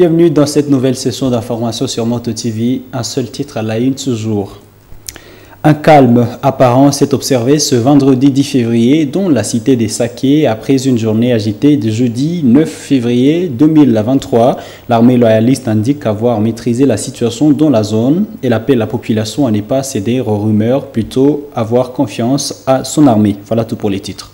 Bienvenue dans cette nouvelle session d'information sur Moto TV. Un seul titre à la une ce jour. Un calme apparent s'est observé ce vendredi 10 février dans la cité des Saké après une journée agitée de jeudi 9 février 2023. L'armée loyaliste indique avoir maîtrisé la situation dans la zone. Elle appelle la population à ne pas céder aux rumeurs, plutôt avoir confiance à son armée. Voilà tout pour les titres.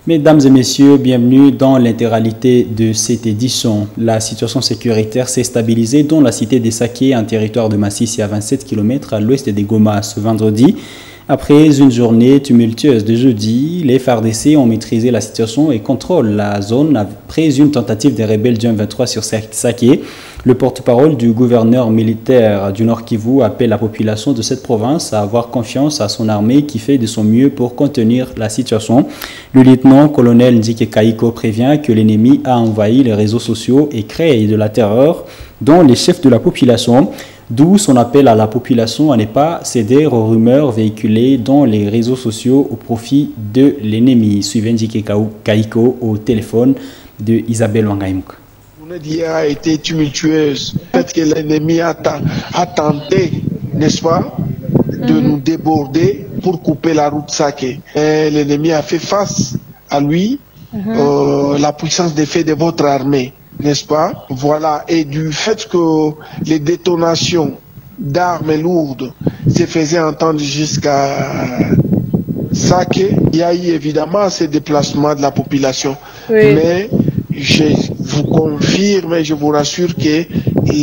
Mesdames et messieurs, bienvenue dans l'intégralité de cette édition. La situation sécuritaire s'est stabilisée dans la cité des Saké, un territoire de Massissi à 27 km à l'ouest des Goma ce vendredi. Après une journée tumultueuse de jeudi, les FARDC ont maîtrisé la situation et contrôlent la zone après une tentative des rebelles du M23 sur Saké. Le porte-parole du gouverneur militaire du Nord Kivu appelle la population de cette province à avoir confiance à son armée qui fait de son mieux pour contenir la situation. Le lieutenant-colonel Ndike Kaiko prévient que l'ennemi a envahi les réseaux sociaux et créé de la terreur dans les chefs de la population. D'où son appel à la population à ne pas céder aux rumeurs véhiculées dans les réseaux sociaux au profit de l'ennemi. Suivez Ndike Kaiko au téléphone de Isabelle Wangaïmouk. La journée d'hier a été tumultueuse. Peut-être que l'ennemi a tenté, n'est-ce pas, de nous déborder pour couper la route Saké. L'ennemi a fait face à lui, la puissance des faits de votre armée. N'est-ce pas? Voilà. Et du fait que les détonations d'armes lourdes se faisaient entendre jusqu'à Saké, il y a eu évidemment ces déplacements de la population. Oui. Mais je vous confirme et je vous rassure que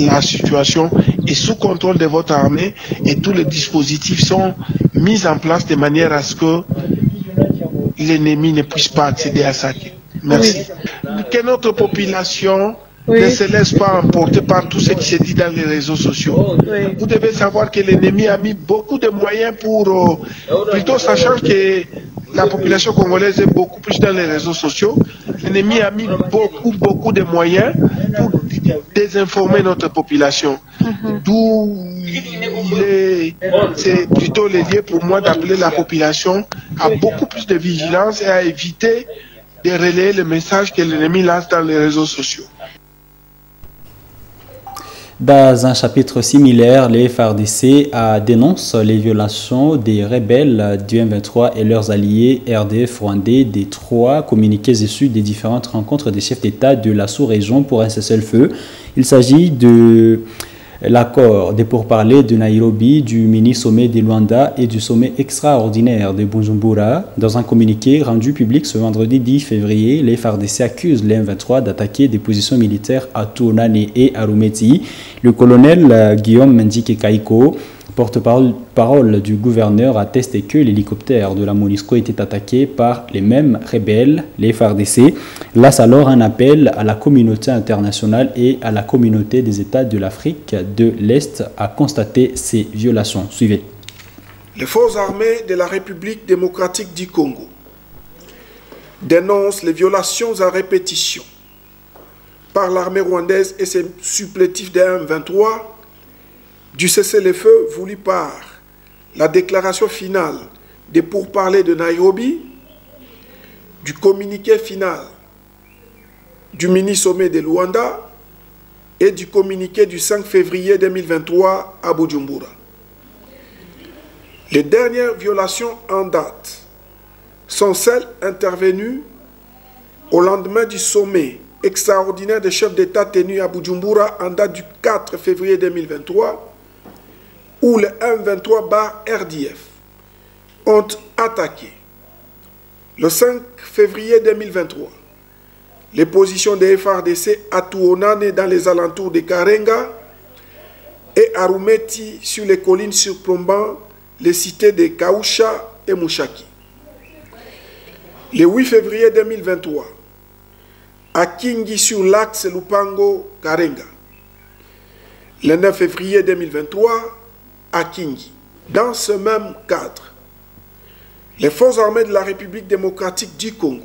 la situation est sous contrôle de votre armée et tous les dispositifs sont mis en place de manière à ce que l'ennemi ne puisse pas accéder à Saké. Merci. Oui. Que notre population ne se laisse pas emporter par tout ce qui se dit dans les réseaux sociaux. Oui. Vous devez savoir que l'ennemi a mis beaucoup de moyens pour, plutôt sachant que la population congolaise est beaucoup plus dans les réseaux sociaux, l'ennemi a mis beaucoup de moyens pour désinformer notre population. D'où c'est plutôt le lieu pour moi d'appeler la population à beaucoup plus de vigilance et à éviter de relayer le message que l'ennemi lance dans les réseaux sociaux. Dans un chapitre similaire, les FARDC dénoncent les violations des rebelles du M23 et leurs alliés RDF rwandais des 3 communiqués issus des différentes rencontres des chefs d'État de la sous-région pour un cessez-le-feu. Il s'agit de l'accord des pourparlers de Nairobi, du mini-sommet de Luanda et du sommet extraordinaire de Bujumbura. Dans un communiqué rendu public ce vendredi 10 février, les FARDC accusent les M23 d'attaquer des positions militaires à Tounane et à Rumeti. Le colonel Guillaume Ndike Kaiko, porte-parole du gouverneur, atteste que l'hélicoptère de la MONUSCO était attaqué par les mêmes rebelles, les FARDC, lance alors un appel à la communauté internationale et à la communauté des États de l'Afrique de l'Est à constater ces violations. Suivez. Les forces armées de la République démocratique du Congo dénoncent les violations à répétition par l'armée rwandaise et ses supplétifs de M23 du cessez-le-feu voulu par la déclaration finale des pourparlers de Nairobi, du communiqué final du mini-sommet de Luanda et du communiqué du 5 février 2023 à Bujumbura. Les dernières violations en date sont celles intervenues au lendemain du sommet extraordinaire des chefs d'État tenu à Bujumbura en date du 4 février 2023, où les M23/RDF ont attaqué le 5 février 2023 les positions des FARDC à Tounane dans les alentours de Karenga et à Rumeti sur les collines surplombant les cités de Kausha et Mushaki. Le 8 février 2023 à Kingi sur l'axe Lupango-Karenga. Le 9 février 2023 à Kingi. Dans ce même cadre, les forces armées de la République démocratique du Congo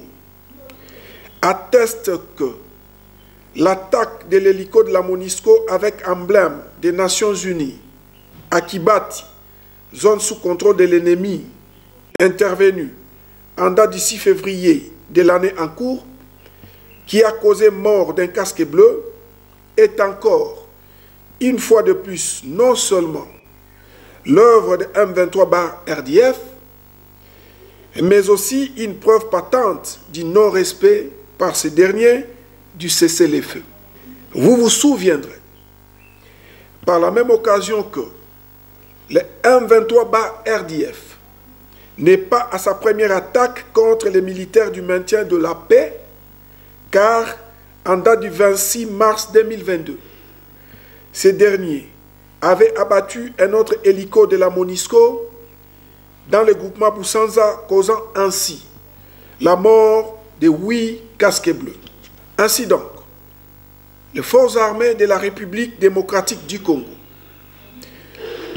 attestent que l'attaque de l'hélico de la MONUSCO avec emblème des Nations Unies à Kibati, zone sous contrôle de l'ennemi, intervenue en date du 6 février de l'année en cours, qui a causé mort d'un casque bleu, est encore, une fois de plus, non seulement l'œuvre de M23/RDF, mais aussi une preuve patente du non-respect par ces derniers du cessez-le-feu. Vous vous souviendrez, par la même occasion, que le M23/RDF n'est pas à sa première attaque contre les militaires du maintien de la paix, car en date du 26 mars 2022, ces derniers avaient abattu un autre hélico de la MONUSCO dans le groupement Boussanza, causant ainsi la mort de 8 casques bleus. Ainsi donc, les forces armées de la République démocratique du Congo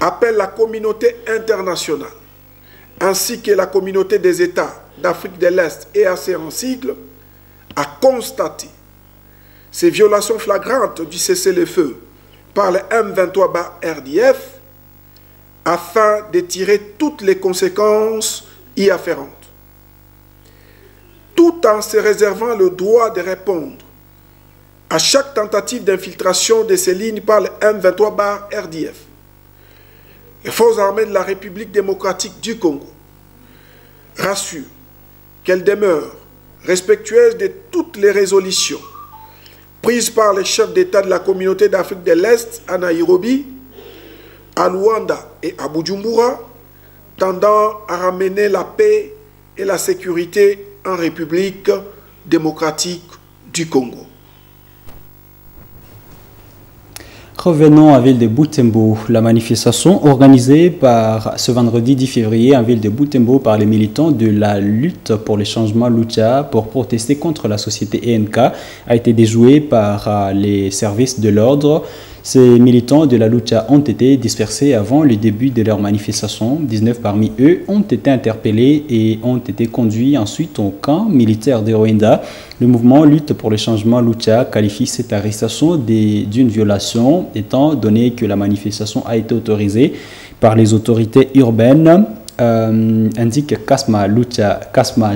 appellent la communauté internationale ainsi que la communauté des États d'Afrique de l'Est et EAC en sigle à constater ces violations flagrantes du cessez-le-feu par le M23/RDF afin de tirer toutes les conséquences y afférentes, tout en se réservant le droit de répondre à chaque tentative d'infiltration de ces lignes par le M23/RDF. Les forces armées de la République démocratique du Congo rassurent qu'elles demeurent respectueuses de toutes les résolutions prises par les chefs d'État de la communauté d'Afrique de l'Est à Nairobi, à Luanda et à Bujumbura, tendant à ramener la paix et la sécurité en République démocratique du Congo. Revenons à ville de Butembo. La manifestation organisée par ce vendredi 10 février en ville de Butembo par les militants de la lutte pour le changement Lucha pour protester contre la société ENK a été déjouée par les services de l'ordre. Ces militants de la Lucha ont été dispersés avant le début de leur manifestation. 19 parmi eux ont été interpellés et ont été conduits ensuite au camp militaire de Rwanda. Le mouvement Lutte pour le changement Lucha qualifie cette arrestation d'une violation, étant donné que la manifestation a été autorisée par les autorités urbaines. Indique Kasma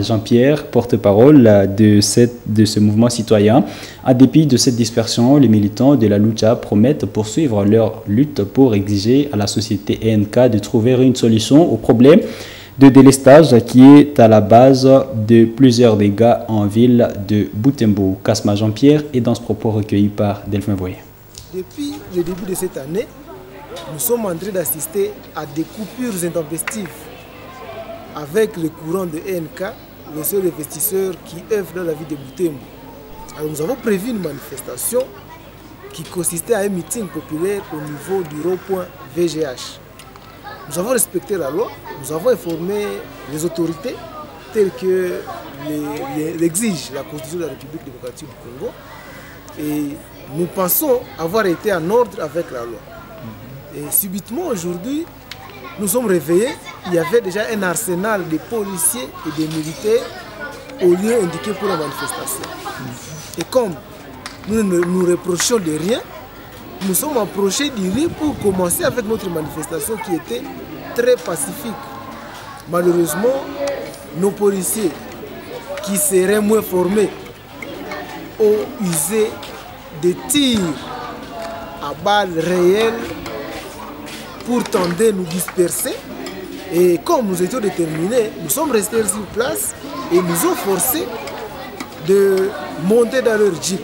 Jean-Pierre, porte-parole de ce mouvement citoyen. En dépit de cette dispersion, les militants de la Lucha promettent poursuivre leur lutte pour exiger à la société ENK de trouver une solution au problème de délestage qui est à la base de plusieurs dégâts en ville de Butembo. Kasma Jean-Pierre est dans ce propos recueilli par Delphin Voyer. Depuis le début de cette année, nous sommes en train d'assister à des coupures intempestives avec le courant de ENK, le seul investisseur qui œuvre dans la ville de Butembo. Alors nous avons prévu une manifestation qui consistait à un meeting populaire au niveau du rond-point VGH. Nous avons respecté la loi, nous avons informé les autorités telles que l'exige la Constitution de la République démocratique du Congo et nous pensons avoir été en ordre avec la loi. Et subitement aujourd'hui, nous sommes réveillés, il y avait déjà un arsenal de policiers et de militaires au lieu indiqué pour la manifestation. Et comme nous ne nous reprochons de rien, nous sommes approchés du lieu pour commencer avec notre manifestation qui était très pacifique. Malheureusement, nos policiers qui seraient moins formés ont usé des tirs à balles réelles pour tenter de nous disperser. Et comme nous étions déterminés, nous sommes restés sur place et nous ont forcé de monter dans leur jeep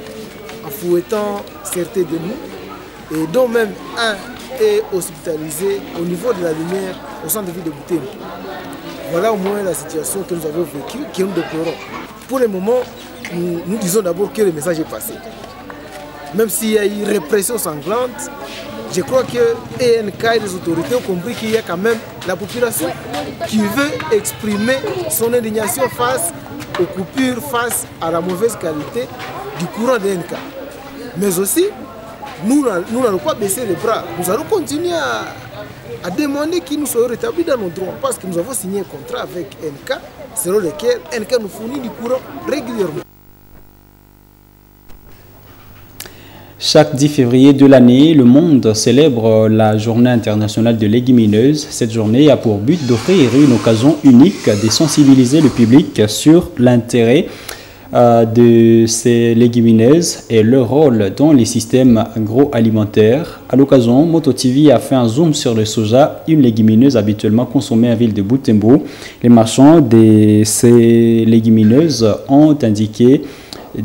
en fouettant certains de nous et dont même un est hospitalisé au niveau de la lumière au centre de ville de Butembo. Voilà au moins la situation que nous avons vécue, que nous déplorons. Pour le moment, nous disons d'abord que le message est passé. Même s'il y a eu répression sanglante, je crois que ENK et les autorités ont compris qu'il y a quand même la population qui veut exprimer son indignation face aux coupures, face à la mauvaise qualité du courant d'ENK. Mais aussi, nous n'allons pas baisser les bras. Nous allons continuer à demander qu'ils nous soient rétablis dans nos droits parce que nous avons signé un contrat avec ENK selon lequel ENK nous fournit du courant régulièrement. Chaque 10 février de l'année, le monde célèbre la journée internationale de légumineuses. Cette journée a pour but d'offrir une occasion unique de sensibiliser le public sur l'intérêt de ces légumineuses et leur rôle dans les systèmes agroalimentaires. À l'occasion, Moto TV a fait un zoom sur le soja, une légumineuse habituellement consommée en ville de Butembo. Les marchands de ces légumineuses ont indiqué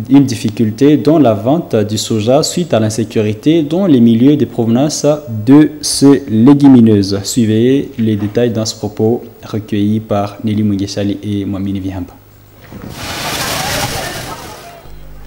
une difficulté dans la vente du soja suite à l'insécurité dans les milieux de provenance de ces légumineuses. Suivez les détails dans ce propos recueilli par Nelly Mungeshali et Mwamini Vihamba.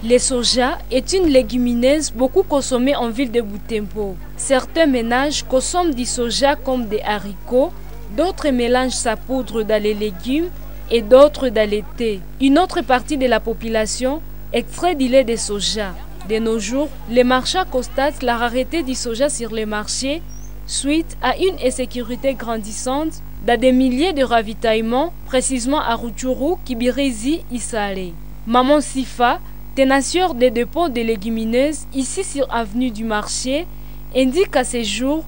Le soja est une légumineuse beaucoup consommée en ville de Butembo. Certains ménages consomment du soja comme des haricots, d'autres mélangent sa poudre dans les légumes et d'autres dans le thé. Une autre partie de la population extrait du lait de soja. De nos jours, les marchands constatent la rareté du soja sur les marchés suite à une insécurité grandissante dans des milliers de ravitaillements, précisément à Rutshuru, Kibirizi et Salé. Maman Sifa, tenancière des dépôts de légumineuses ici sur avenue du marché, indique qu'à ces jours,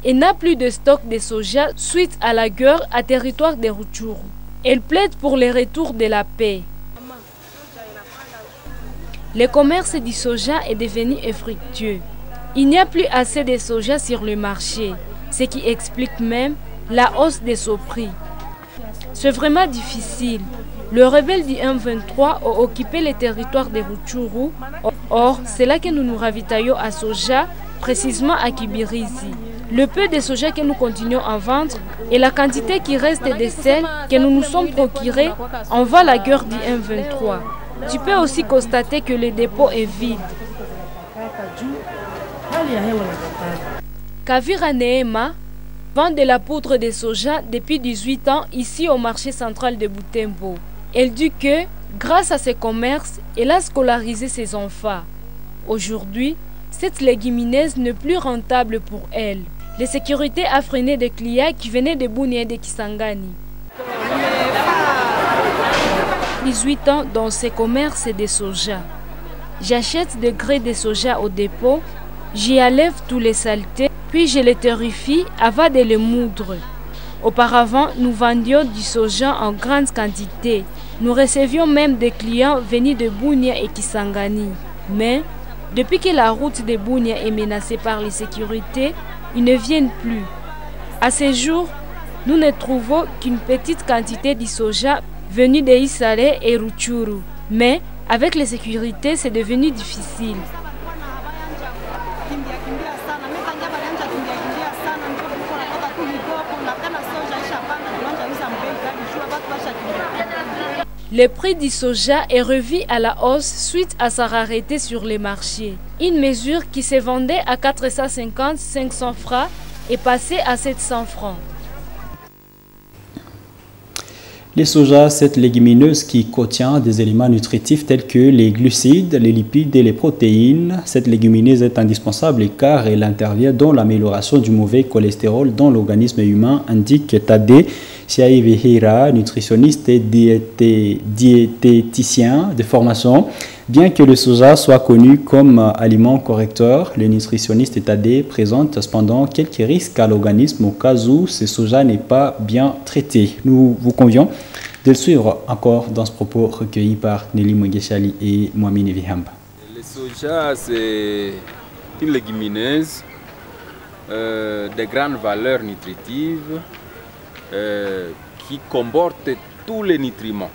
elle n'a plus de stock de soja suite à la guerre à territoire de Rutshuru. Elle plaide pour le retour de la paix. Le commerce du soja est devenu infructueux. Il n'y a plus assez de soja sur le marché, ce qui explique même la hausse de son prix. C'est vraiment difficile. Le rebelle du M23 a occupé le territoire de Rutshuru. Or, c'est là que nous nous ravitaillons à soja, précisément à Kibirizi. Le peu de soja que nous continuons à vendre et la quantité qui reste de celle que nous nous sommes procurés envoie la guerre du M23. Tu peux aussi constater que le dépôt est vide. Kavira Neema vend de la poudre de soja depuis 18 ans ici au marché central de Butembo. Elle dit que, grâce à ce commerce, elle a scolarisé ses enfants. Aujourd'hui, cette légumineuse n'est plus rentable pour elle. La sécurité a freiné des clients qui venaient de Bunia et de Kisangani. 18 ans dans ce commerce de soja. J'achète des grains de soja au dépôt, j'y enlève tous les saletés, puis je les terrifie avant de les moudre. Auparavant, nous vendions du soja en grande quantité. Nous recevions même des clients venus de Bunia et Kisangani. Mais, depuis que la route de Bunia est menacée par les sécurités, ils ne viennent plus. À ce jour, nous ne trouvons qu'une petite quantité de soja venu de Isale et Rutshuru. Mais avec les sécurités, c'est devenu difficile. Le prix du soja est revu à la hausse suite à sa rareté sur les marchés. Une mesure qui se vendait à 450-500 francs est passée à 700 francs. Le soja, cette légumineuse qui contient des éléments nutritifs tels que les glucides, les lipides et les protéines. Cette légumineuse est indispensable car elle intervient dans l'amélioration du mauvais cholestérol dans l'organisme humain, indique Tade Siaivehira, nutritionniste et diététicien de formation. Bien que le soja soit connu comme aliment correcteur, le nutritionniste Tade présente cependant quelques risques à l'organisme au cas où ce soja n'est pas bien traité. Nous vous convions de le suivre encore dans ce propos recueilli par Nelly Mungeshali et Mwamini Vihamba. Le soja, c'est une légumineuse de grande valeur nutritive qui comporte tous les nutriments.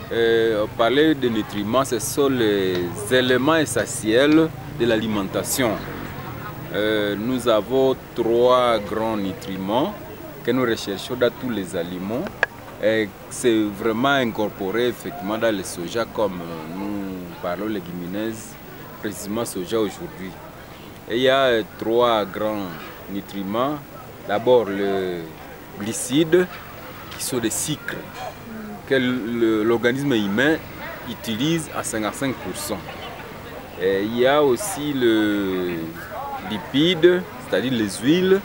On parlait de nutriments, ce sont les éléments essentiels de l'alimentation. Nous avons 3 grands nutriments que nous recherchons dans tous les aliments. C'est vraiment incorporé effectivement dans le soja comme nous parlons légumineuses, précisément soja aujourd'hui. Et il y a 3 grands nutriments. D'abord le glucides qui sont des sucres que l'organisme humain utilise à 55%. Et il y a aussi le lipide, c'est-à-dire les huiles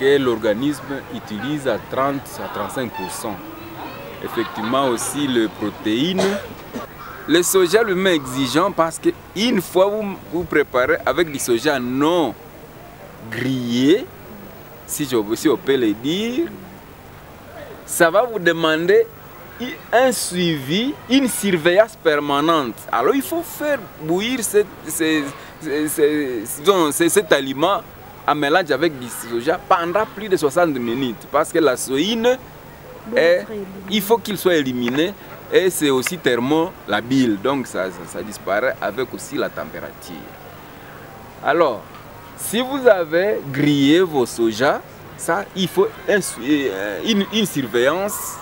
que l'organisme utilise à 30 à 35%. Effectivement aussi les protéines. Le soja lui-même exigeant parce qu'une fois vous préparez avec du soja non grillé, si on peut le dire, ça va vous demander un suivi, une surveillance permanente. Alors il faut faire bouillir cet aliment en mélange avec du soja pendant plus de 60 minutes. Parce que la soïne, il faut qu'il soit éliminé. Et c'est aussi thermolabile, donc ça disparaît avec aussi la température. Alors, si vous avez grillé vos soja, ça, il faut une surveillance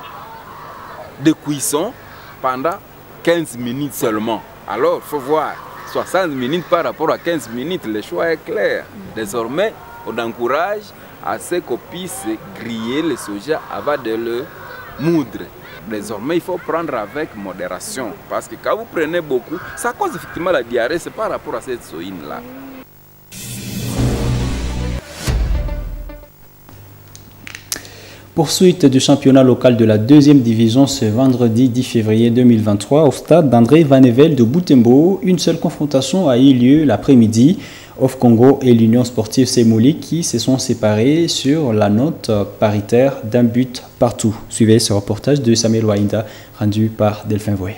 de cuisson pendant 15 minutes seulement. Alors, il faut voir 60 minutes par rapport à 15 minutes, le choix est clair. Désormais, on encourage à ce qu'on puisse griller le soja avant de le moudre. Désormais, il faut prendre avec modération parce que quand vous prenez beaucoup, ça cause effectivement la diarrhée, c'est par rapport à cette soïne-là. Poursuite du championnat local de la 2e division ce vendredi 10 février 2023 au stade d'André Vanevel de Butembo. Une seule confrontation a eu lieu l'après-midi. Off Congo et l'Union sportive Semoli qui se sont séparés sur la note paritaire d'un but partout. Suivez ce reportage de Samuel Wainda rendu par Delphin Voy.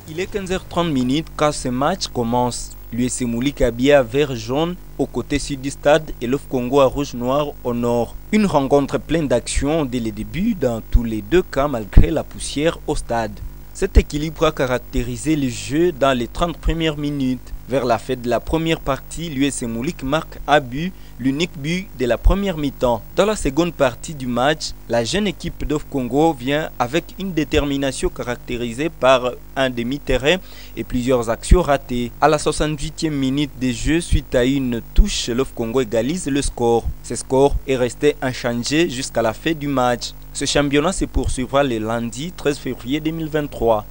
Il est 15h30 quand ce match commence. L'US Semoli habillé vert jaune au côté sud du stade et l'Off Congo à rouge-noir au nord. Une rencontre pleine d'action dès le début dans tous les deux cas malgré la poussière au stade. Cet équilibre a caractérisé le jeu dans les 30 premières minutes. Vers la fin de la première partie, l'US Semoli marque un but, l'unique but de la première mi-temps. Dans la seconde partie du match, la jeune équipe d'Off Congo vient avec une détermination caractérisée par un demi-terrain et plusieurs actions ratées. À la 68e minute de jeu, suite à une touche, l'Off Congo égalise le score. Ce score est resté inchangé jusqu'à la fin du match. Ce championnat se poursuivra le lundi 13 février 2023.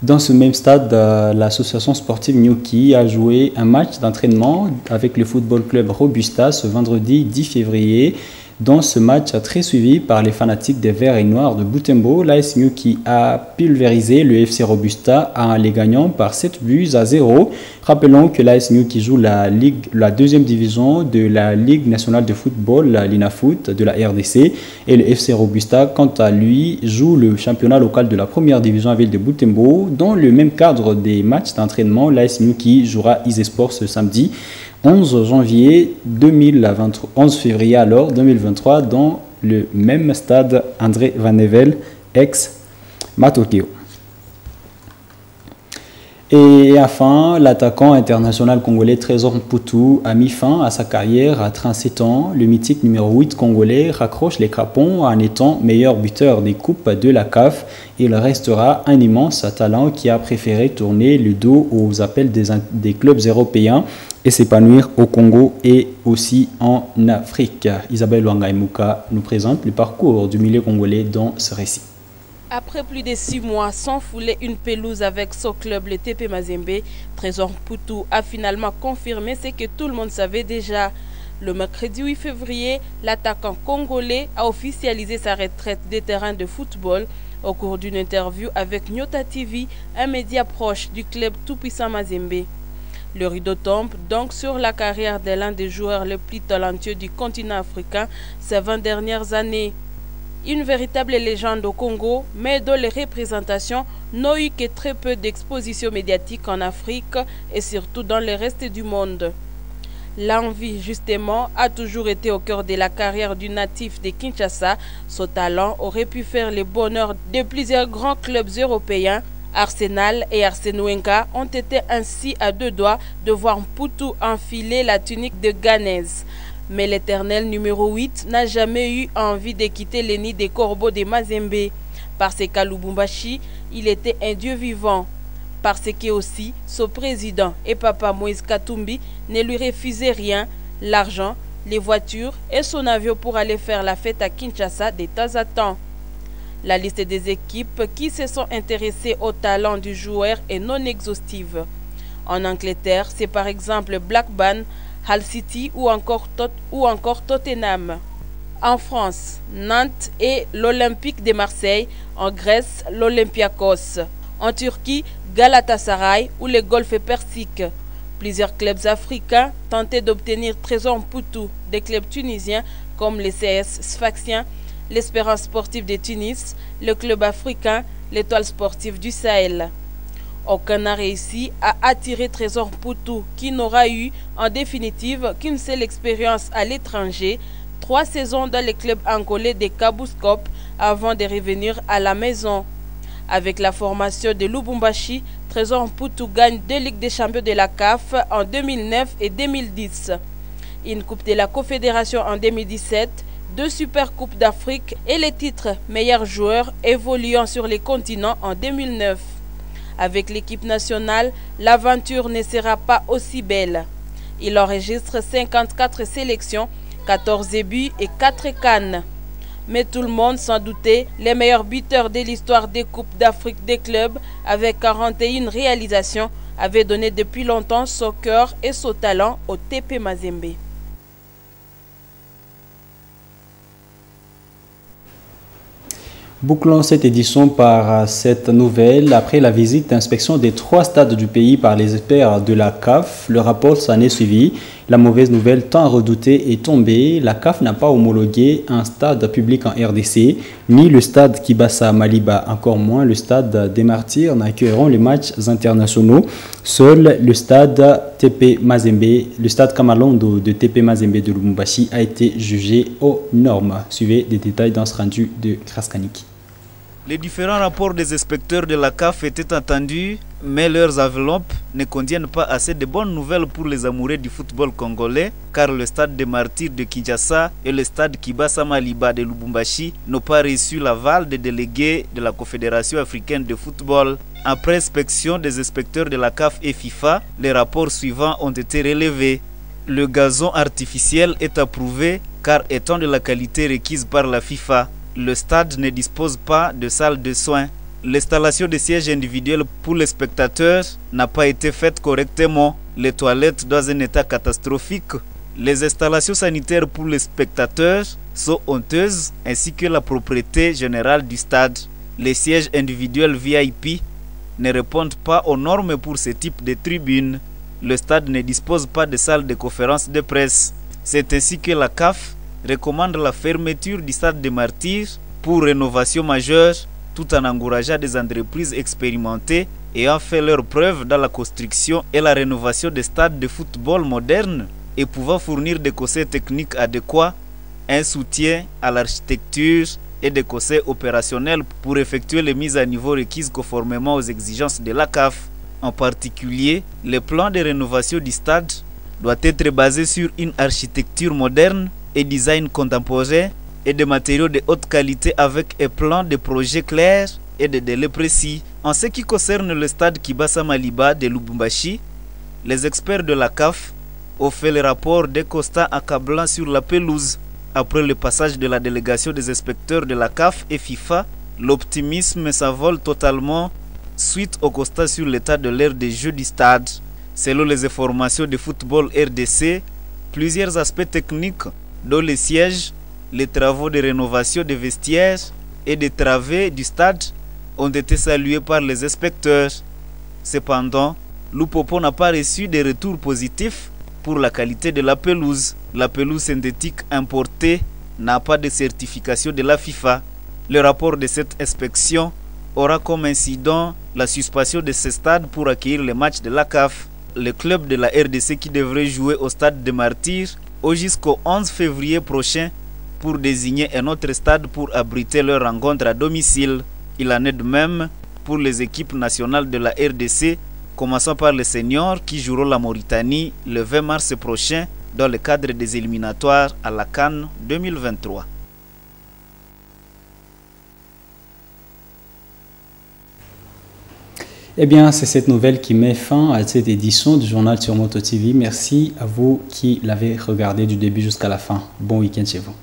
Dans ce même stade, l'association sportive Nyuki a joué un match d'entraînement avec le football club Robusta ce vendredi 10 février. Dans ce match très suivi par les fanatiques des Verts et Noirs de Butembo, l'AS Nyuki a pulvérisé le FC Robusta en les gagnant par 7 buts à 0. Rappelons que l'AS Nyuki joue la 2e division de la Ligue nationale de football, la l'INAFoot de la RDC, et le FC Robusta, quant à lui, joue le championnat local de la 1re division à ville de Butembo. Dans le même cadre des matchs d'entraînement, l'AS Nyuki jouera Isesport ce samedi 11 janvier 2023, 11 février alors 2023 dans le même stade André Vanevel ex-Matokeo. Et enfin, l'attaquant international congolais Trésor Mputu a mis fin à sa carrière à 37 ans. Le mythique numéro 8 congolais raccroche les crapons en étant meilleur buteur des coupes de la CAF. Il restera un immense talent qui a préféré tourner le dos aux appels des clubs européens et s'épanouir au Congo et aussi en Afrique. Isabelle Wangaimuka nous présente le parcours du milieu congolais dans ce récit. Après plus de 6 mois sans fouler une pelouse avec son club, le TP Mazembe, Trésor Mputu a finalement confirmé ce que tout le monde savait déjà. Le mercredi 8 février, l'attaquant congolais a officialisé sa retraite des terrains de football au cours d'une interview avec Nyota TV, un média proche du club tout-puissant Mazembe. Le rideau tombe donc sur la carrière de l'un des joueurs les plus talentueux du continent africain ces 20 dernières années. Une véritable légende au Congo, mais dont les représentations n'ont eu que très peu d'exposition médiatique en Afrique et surtout dans le reste du monde. L'envie, justement, a toujours été au cœur de la carrière du natif de Kinshasa. Son talent aurait pu faire le bonheur de plusieurs grands clubs européens. Arsenal et Arsène Wenger ont été ainsi à 2 doigts de voir Mputu enfiler la tunique de Ghanès. Mais l'éternel numéro 8 n'a jamais eu envie de quitter le nid des corbeaux de Mazembe. Parce qu'à Lubumbashi, il était un dieu vivant. Parce que aussi, son président et papa Moïse Katumbi ne lui refusaient rien, l'argent, les voitures et son avion pour aller faire la fête à Kinshasa de temps à temps. La liste des équipes qui se sont intéressées au talent du joueur est non exhaustive. En Angleterre, c'est par exemple Blackburn, Hull City ou encore Tottenham. En France, Nantes et l'Olympique de Marseille. En Grèce, l'Olympiakos. En Turquie, Galatasaray ou le Golfe Persique. Plusieurs clubs africains tentaient d'obtenir Trésor Mputu, des clubs tunisiens comme les CS Sfaxien, l'Espérance sportive de Tunis, le club africain, l'Étoile sportive du Sahel. Aucun n'a réussi à attirer Trésor Mputu, qui n'aura eu en définitive qu'une seule expérience à l'étranger, 3 saisons dans les clubs angolais des Kabouskop avant de revenir à la maison. Avec la formation de Lubumbashi, Trésor Mputu gagne 2 Ligues des champions de la CAF en 2009 et 2010. Une Coupe de la Confédération en 2017, 2 Super Coupes d'Afrique et les titres meilleur joueur évoluant sur les continents en 2009. Avec l'équipe nationale, l'aventure ne sera pas aussi belle. Il enregistre 54 sélections, 14 buts et 4 cannes. Mais tout le monde s'en doutait, les meilleurs buteurs de l'histoire des Coupes d'Afrique des clubs, avec 41 réalisations, avaient donné depuis longtemps son cœur et son talent au TP Mazembe. Bouclons cette édition par cette nouvelle. Après la visite d'inspection des 3 stades du pays par les experts de la CAF, le rapport s'en est suivi. La mauvaise nouvelle tant redoutée est tombée. La CAF n'a pas homologué un stade public en RDC, ni le stade Kibasa Maliba, encore moins le stade des Martyrs n'accueilleront les matchs internationaux. Seul le stade TP Mazembe, le stade Kamalondo de TP Mazembe de Lubumbashi a été jugé aux normes. Suivez des détails dans ce rendu de Kraskaniki. Les différents rapports des inspecteurs de la CAF étaient entendus, mais leurs enveloppes ne contiennent pas assez de bonnes nouvelles pour les amoureux du football congolais, car le stade des Martyrs de Kinshasa et le stade Kibasa Maliba de Lubumbashi n'ont pas reçu l'aval des délégués de la Confédération africaine de football. Après inspection des inspecteurs de la CAF et FIFA, les rapports suivants ont été relevés. Le gazon artificiel est approuvé car étant de la qualité requise par la FIFA. Le stade ne dispose pas de salle de soins. L'installation de sièges individuels pour les spectateurs n'a pas été faite correctement. Les toilettes dans un état catastrophique. Les installations sanitaires pour les spectateurs sont honteuses, ainsi que la propriété générale du stade. Les sièges individuels VIP ne répondent pas aux normes pour ce type de tribune. Le stade ne dispose pas de salle de conférence de presse. C'est ainsi que la CAF recommande la fermeture du stade des Martyrs pour rénovation majeure, tout en encourageant des entreprises expérimentées ayant fait leur preuve dans la construction et la rénovation des stades de football modernes et pouvant fournir des conseils techniques adéquats, un soutien à l'architecture et des conseils opérationnels pour effectuer les mises à niveau requises conformément aux exigences de la CAF. En particulier, le plan de rénovation du stade doit être basé sur une architecture moderne et design contemporain et des matériaux de haute qualité avec un plan de projet clair et des délais précis. En ce qui concerne le stade Kibasa Maliba de Lubumbashi, les experts de la CAF ont fait le rapport des constats accablants sur la pelouse. Après le passage de la délégation des inspecteurs de la CAF et FIFA, l'optimisme s'envole totalement suite au constat sur l'état de l'aire de jeu du stade. Selon les informations de Football RDC, plusieurs aspects techniques dont les sièges, les travaux de rénovation des vestiaires et des travées du stade ont été salués par les inspecteurs. Cependant, Lupopo n'a pas reçu de retours positifs pour la qualité de la pelouse. La pelouse synthétique importée n'a pas de certification de la FIFA. Le rapport de cette inspection aura comme incident la suspension de ce stade pour accueillir les matchs de la CAF. Le club de la RDC qui devrait jouer au stade des Martyrs jusqu'au 11 février prochain pour désigner un autre stade pour abriter leur rencontre à domicile. Il en est de même pour les équipes nationales de la RDC, commençant par les seniors qui joueront la Mauritanie le 20 mars prochain dans le cadre des éliminatoires à la CAN 2023. Eh bien, c'est cette nouvelle qui met fin à cette édition du journal sur Moto TV. Merci à vous qui l'avez regardé du début jusqu'à la fin. Bon week-end chez vous.